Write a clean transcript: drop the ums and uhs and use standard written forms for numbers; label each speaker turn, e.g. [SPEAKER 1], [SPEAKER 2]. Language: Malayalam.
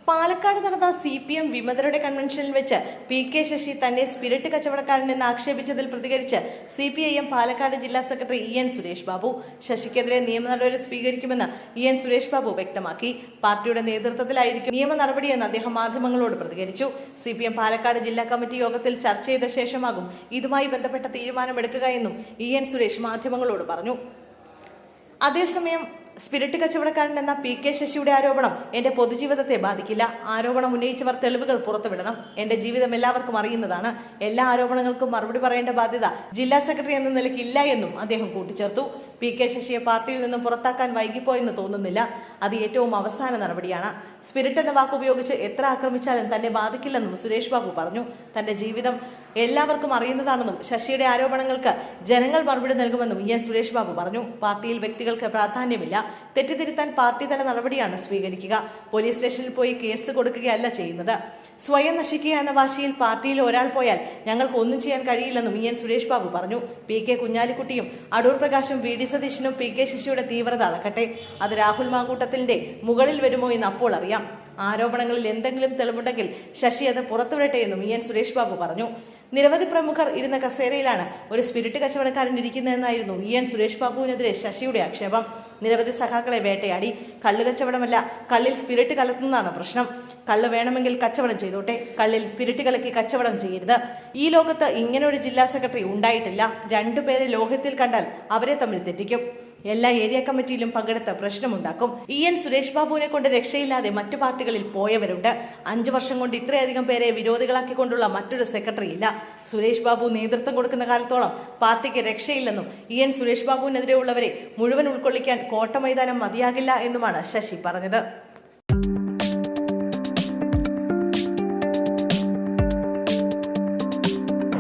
[SPEAKER 1] പാലക്കാട് നടന്ന CPM വിമതരുടെ കൺവെൻഷനിൽ വെച്ച് PK ശശി തന്നെ സ്പിരിറ്റ് കച്ചവടക്കാരനെന്ന് ആക്ഷേപിച്ചതിൽ പ്രതികരിച്ച് CPIM പാലക്കാട് ജില്ലാ സെക്രട്ടറി EN സുരേഷ് ബാബു ശശിക്കെതിരെ നിയമ നടപടി സ്വീകരിക്കുമെന്ന് EN സുരേഷ് ബാബു വ്യക്തമാക്കി. പാർട്ടിയുടെ നേതൃത്വത്തിലായിരിക്കും നിയമ നടപടിയെന്ന് അദ്ദേഹം മാധ്യമങ്ങളോട് പ്രതികരിച്ചു. CPM പാലക്കാട് ജില്ലാ കമ്മിറ്റി യോഗത്തിൽ ചർച്ച ചെയ്ത ശേഷമാകും ഇതുമായി ബന്ധപ്പെട്ട തീരുമാനമെടുക്കുക എന്നും EN സുരേഷ് മാധ്യമങ്ങളോട് പറഞ്ഞു. അതേസമയം സ്പിരിറ്റ് കച്ചവടക്കാരൻ എന്ന PK ശശിയുടെ ആരോപണം എന്റെ പൊതുജീവിതത്തെ ബാധിക്കില്ല. ആരോപണം ഉന്നയിച്ചവർ തെളിവുകൾ പുറത്തുവിടണം. എന്റെ ജീവിതം എല്ലാവർക്കും അറിയുന്നതാണ്. എല്ലാ ആരോപണങ്ങൾക്കും മറുപടി പറയേണ്ട ബാധ്യത ജില്ലാ സെക്രട്ടറി എന്ന നിലയ്ക്ക് ഇല്ല എന്നും അദ്ദേഹം കൂട്ടിച്ചേർത്തു. PK ശശിയെ പാർട്ടിയിൽ നിന്നും പുറത്താക്കാൻ വൈകിപ്പോയെന്ന് തോന്നുന്നില്ല. അത് ഏറ്റവും അവസാന നടപടിയാണ്. സ്പിരിറ്റ് എന്ന വാക്ക് ഉപയോഗിച്ച് എത്ര ആക്രമിച്ചാലും തന്നെ ബാധിക്കില്ലെന്നും സുരേഷ് ബാബു പറഞ്ഞു. തന്റെ ജീവിതം എല്ലാവർക്കും അറിയുന്നതാണെന്നും ശശിയുടെ ആരോപണങ്ങൾക്ക് ജനങ്ങൾ മറുപടി നൽകുമെന്നും EN സുരേഷ് ബാബു പറഞ്ഞു. പാർട്ടിയിൽ വ്യക്തികൾക്ക് പ്രാധാന്യമില്ല. തെറ്റിദ്ധരുത്താൻ പാർട്ടി തല നടപടിയാണ് സ്വീകരിക്കുക. പോലീസ് സ്റ്റേഷനിൽ പോയി കേസ് കൊടുക്കുകയല്ല ചെയ്യുന്നത്. സ്വയം നശിക്കുക എന്ന വാശിയിൽ പാർട്ടിയിൽ ഒരാൾ പോയാൽ ഞങ്ങൾക്ക് ഒന്നും ചെയ്യാൻ കഴിയില്ലെന്നും EN സുരേഷ് ബാബു പറഞ്ഞു. PK കുഞ്ഞാലിക്കുട്ടിയും അടൂർ പ്രകാശും VD സതീശനും PK ശശിയുടെ തീവ്രത അളക്കട്ടെ. അത് രാഹുൽ മാങ്കൂട്ടത്തിന്റെ മുകളിൽ വരുമോ എന്ന് അപ്പോൾ അറിയാം. ആരോപണങ്ങളിൽ എന്തെങ്കിലും തെളിവുണ്ടെങ്കിൽ ശശി അത് പുറത്തുവിടട്ടെ എന്നും EN സുരേഷ് ബാബു പറഞ്ഞു. നിരവധി പ്രമുഖർ ഇരുന്ന കസേരയിലാണ് ഒരു സ്പിരിറ്റ് കച്ചവടക്കാരൻ ഇരിക്കുന്നതെന്നായിരുന്നു EN സുരേഷ് ബാബുവിനെതിരെ ശശിയുടെ ആക്ഷേപം. നിരവധി സഖാക്കളെ വേട്ടയാടി. കള്ള് കച്ചവടമല്ല, കള്ളിൽ സ്പിരിറ്റ് കലർത്തുന്നതാണ് പ്രശ്നം. കള്ള് വേണമെങ്കിൽ കച്ചവടം ചെയ്തോട്ടെ, കള്ളിൽ സ്പിരിറ്റ് കലക്കി കച്ചവടം ചെയ്യരുത്. ഈ ലോകത്ത് ഇങ്ങനൊരു ജില്ലാ സെക്രട്ടറി ഉണ്ടായിട്ടില്ല. രണ്ടുപേരെ ലോകത്തിൽ കണ്ടാൽ അവരെ തമ്മിൽ തെറ്റിക്കും. എല്ലാ ഏരിയ കമ്മിറ്റിയിലും പങ്കെടുത്ത് പ്രശ്നമുണ്ടാക്കും. EN സുരേഷ് ബാബുവിനെ കൊണ്ട് രക്ഷയില്ലാതെ മറ്റു പാർട്ടികളിൽ പോയവരുണ്ട്. 5 വർഷം കൊണ്ട് ഇത്രയധികം പേരെ വിരോധികളാക്കിക്കൊണ്ടുള്ള മറ്റൊരു സെക്രട്ടറി ഇല്ല. സുരേഷ് ബാബു നേതൃത്വം കൊടുക്കുന്ന കാലത്തോളം പാർട്ടിക്ക് രക്ഷയില്ലെന്നും EN സുരേഷ് ബാബുവിനെതിരെയുള്ളവരെ മുഴുവൻ ഉൾക്കൊള്ളിക്കാൻ കോട്ട മൈതാനം മതിയാകില്ല എന്നുമാണ് ശശി പറഞ്ഞത്.